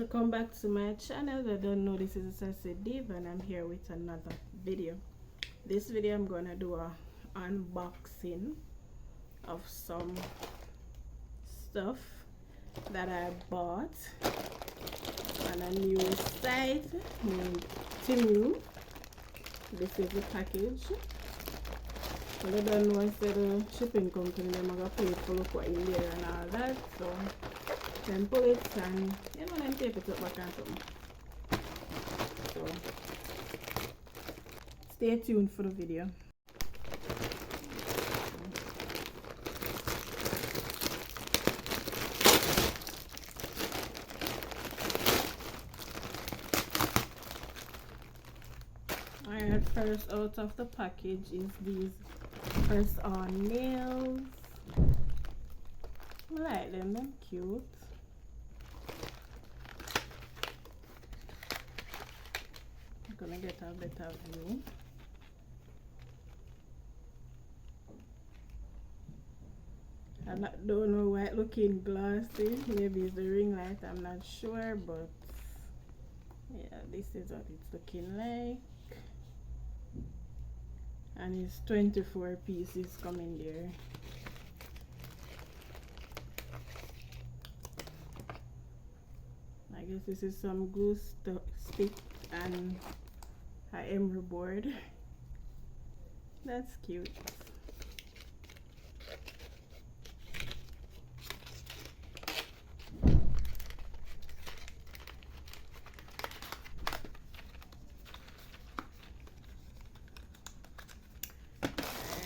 Welcome back to my channel. I don't know, this is Sassy Div and I'm here with another video. This video I'm gonna do a unboxing of some stuff that I bought on a new site named Temu. This is the package. Well, I don't know, I said the shipping company, they're gonna pay for look what in there and all that, so then pull it and you know then tape it up back and something. So stay tuned for the video. Alright, first out of the package is these press-on nails. I like them, they're cute. I'm gonna get a better view. I don't know why it's looking glossy. Maybe it's the ring light, I'm not sure, but yeah, this is what it's looking like. And it's 24 pieces coming there. I guess this is some glue stick and an emery board. That's cute.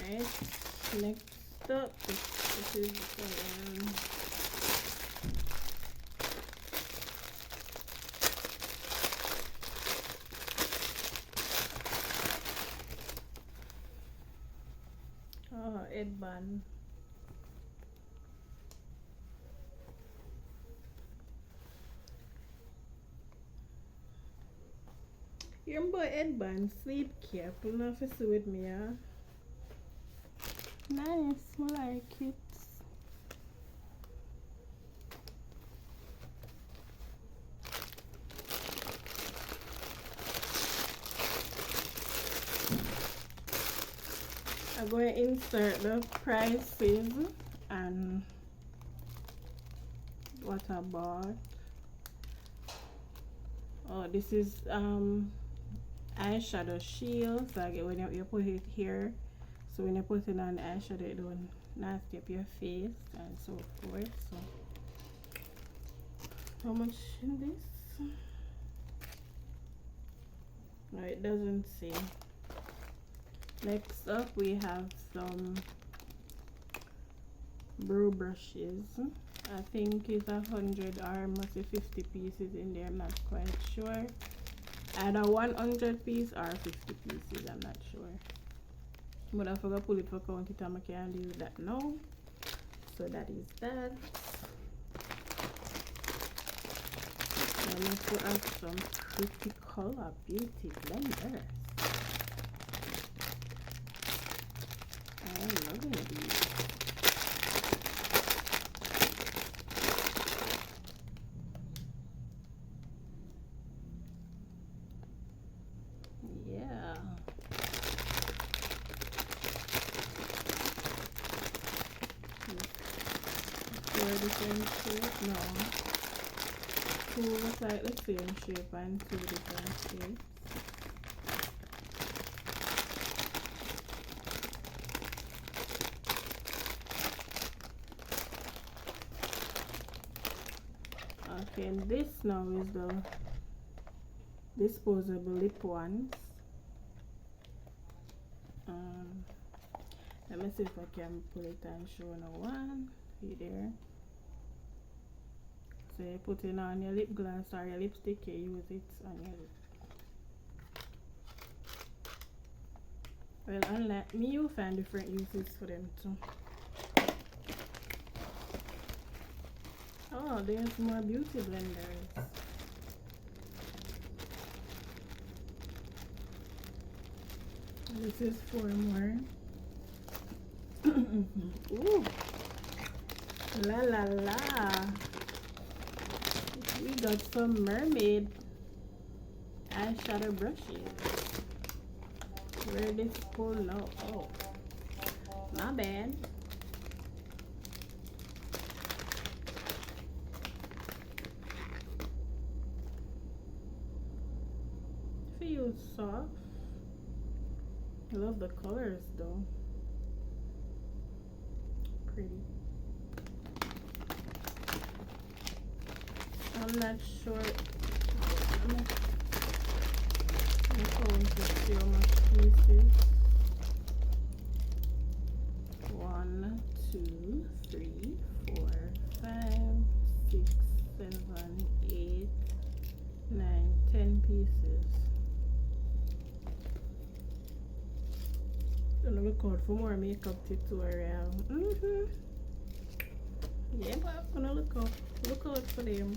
Alright, next up, this is headband. Your boy headband, sleep cap. You know if you see with me, yeah. Nice, I like it. I'm going to insert the prices and what I bought. Oh, this is eyeshadow shield. So when you put it here, so when you put it on the eyeshadow, it don't nasty up your face and so forth. So how much in this? No, it doesn't say. Next up we have some brow brushes. I think it's 100 or must be 50 pieces in there, I'm not quite sure. Either 100 pieces or 50 pieces, I'm not sure. But I forgot to pull it for count it and I can't do that now. So that is that. Then we have some pretty color beauty blenders. I love these. Yeah. Four different shapes? No. Two was like the same shape and two different shapes. Okay, and this now is the disposable lip ones. Let me see if I can pull it and show no one. See there. So you put it on your lip gloss or your lipstick, you use it on your lip. Well, unlike me, you find different uses for them too. Oh, there's more beauty blenders. This is 4 more. Ooh. La la la. We got some mermaid eyeshadow brushes. Where this pull now? Oh, my bad. Feels soft. I love the colors though. Pretty. I'm not sure. I'm going to see how much pieces. 1, 2, 3, 4, 5, 6, 7, 8, 9, 10 pieces. Gonna look out for more makeup tutorial. Yeah, but I'm gonna look out for them.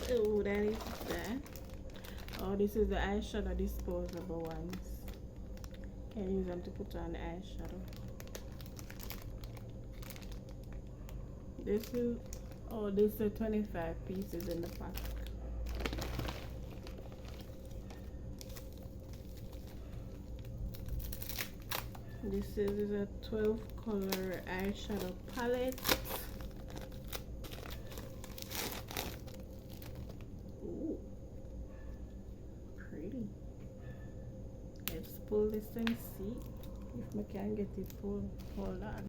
Oh, that is that. Oh, this is the eyeshadow disposable ones. Can use them to put on the eyeshadow. This is, oh, this is 25 pieces in the pack. This is a 12 color eyeshadow palette. Ooh, pretty. Let's pull this and see if we can get it pulled. Hold on.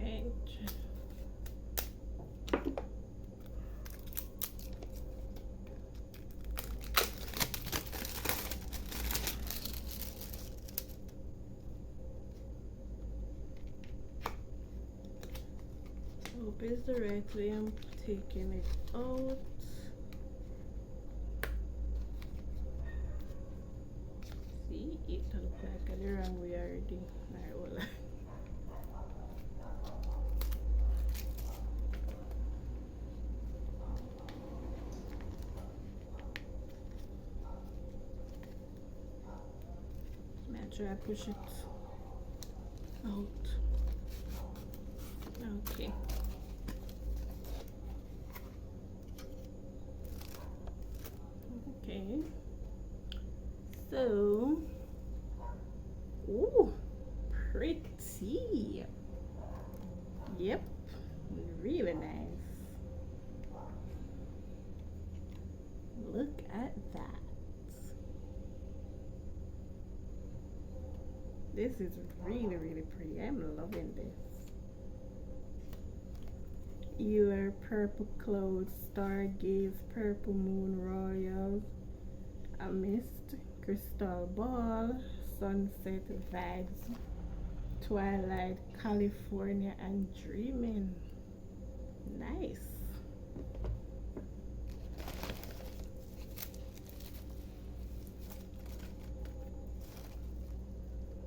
And hope it's the right way. I'm taking it out. See, it looks like the wrong way already. Alright, well. Make sure I push it out. Okay. Okay. So, ooh, pretty. Yep, really nice. Look at that. This is really, really pretty. I'm loving this. Your Purple Clouds, Stargaze, Purple Moon Royal, A Mist, Crystal Ball, Sunset Vibes, Twilight, California, and Dreaming. Nice.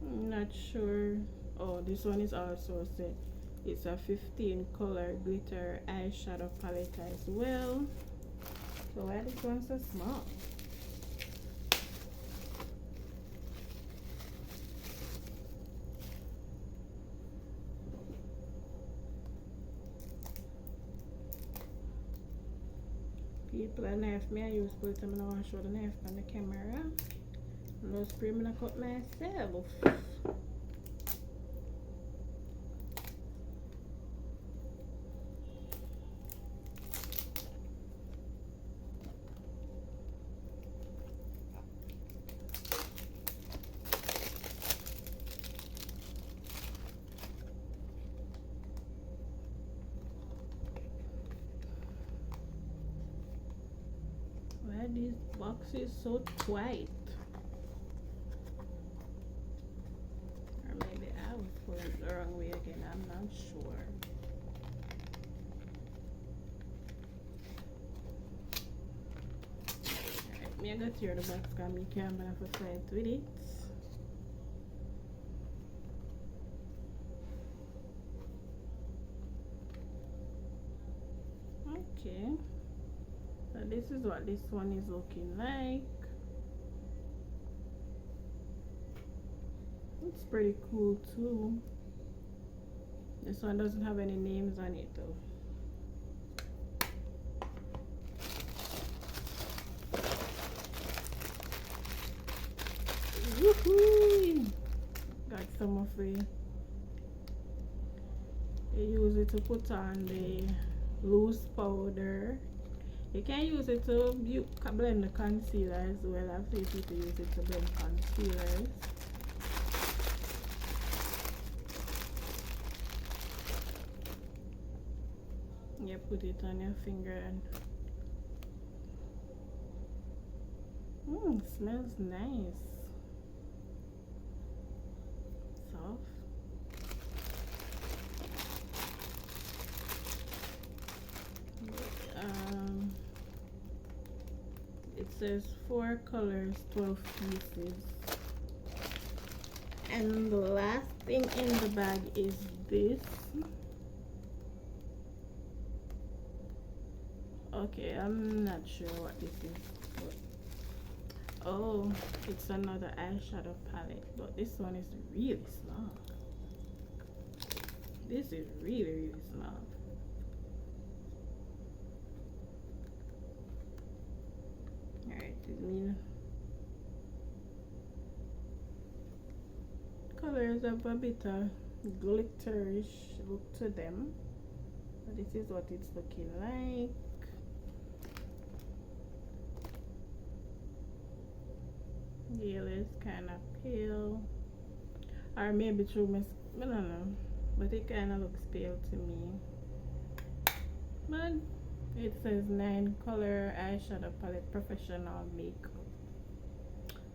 I'm not sure. Oh, this one is also set. It's a 15 color glitter eyeshadow palette as well. So why this one so small? People a knife me I use but I'm not want to show the knife on the camera. No spray me to cut myself. Why are these boxes so tight? Or maybe I was pulling the wrong way again, I'm not sure. Alright, me I got tear the box because me can't have a fight with it. Okay. So this is what this one is looking like. It's pretty cool too. This one doesn't have any names on it though. Woohoo! Got some of it. You use it to put on the loose powder. You can use it to blend the concealer as well. I've seen people use it to blend concealers. You put it on your finger and smells nice. Soft. It says 4 colors, 12 pieces. And the last thing in the bag is this. Okay, I'm not sure what this is, but oh, it's another eyeshadow palette, but this one is really small. This is really small. Alright, I mean, colors have a bit of glitterish look to them, but this is what it's looking like. Yellow is kind of pale, or maybe through my, I don't know, but it kind of looks pale to me. But it says 9 color eyeshadow palette professional makeup.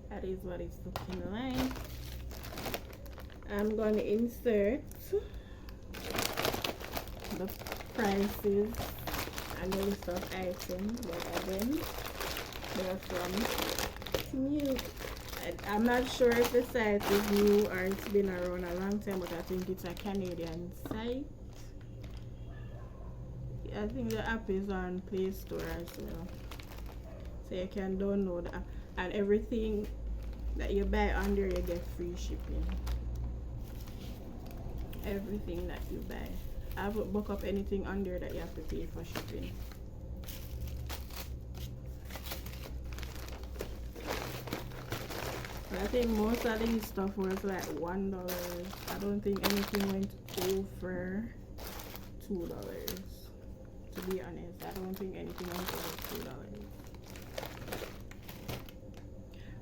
That is what it's looking like. I'm going to insert the prices and the list of items, but again, they're from Temu. I'm not sure if the site is new or it's been around a long time, but I think it's a Canadian site. I think the app is on Play Store as well, so you can download the app, and everything that you buy on there you get free shipping. Everything that you buy. I haven't booked up anything on there that you have to pay for shipping. I think most of these stuff was like $1. I don't think anything went over $2. To be honest, I don't think anything went over $2.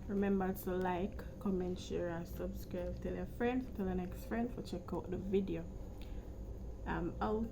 Remember to like, comment, share, and subscribe. Tell your friends, tell your next friend to check out the video. I'm out.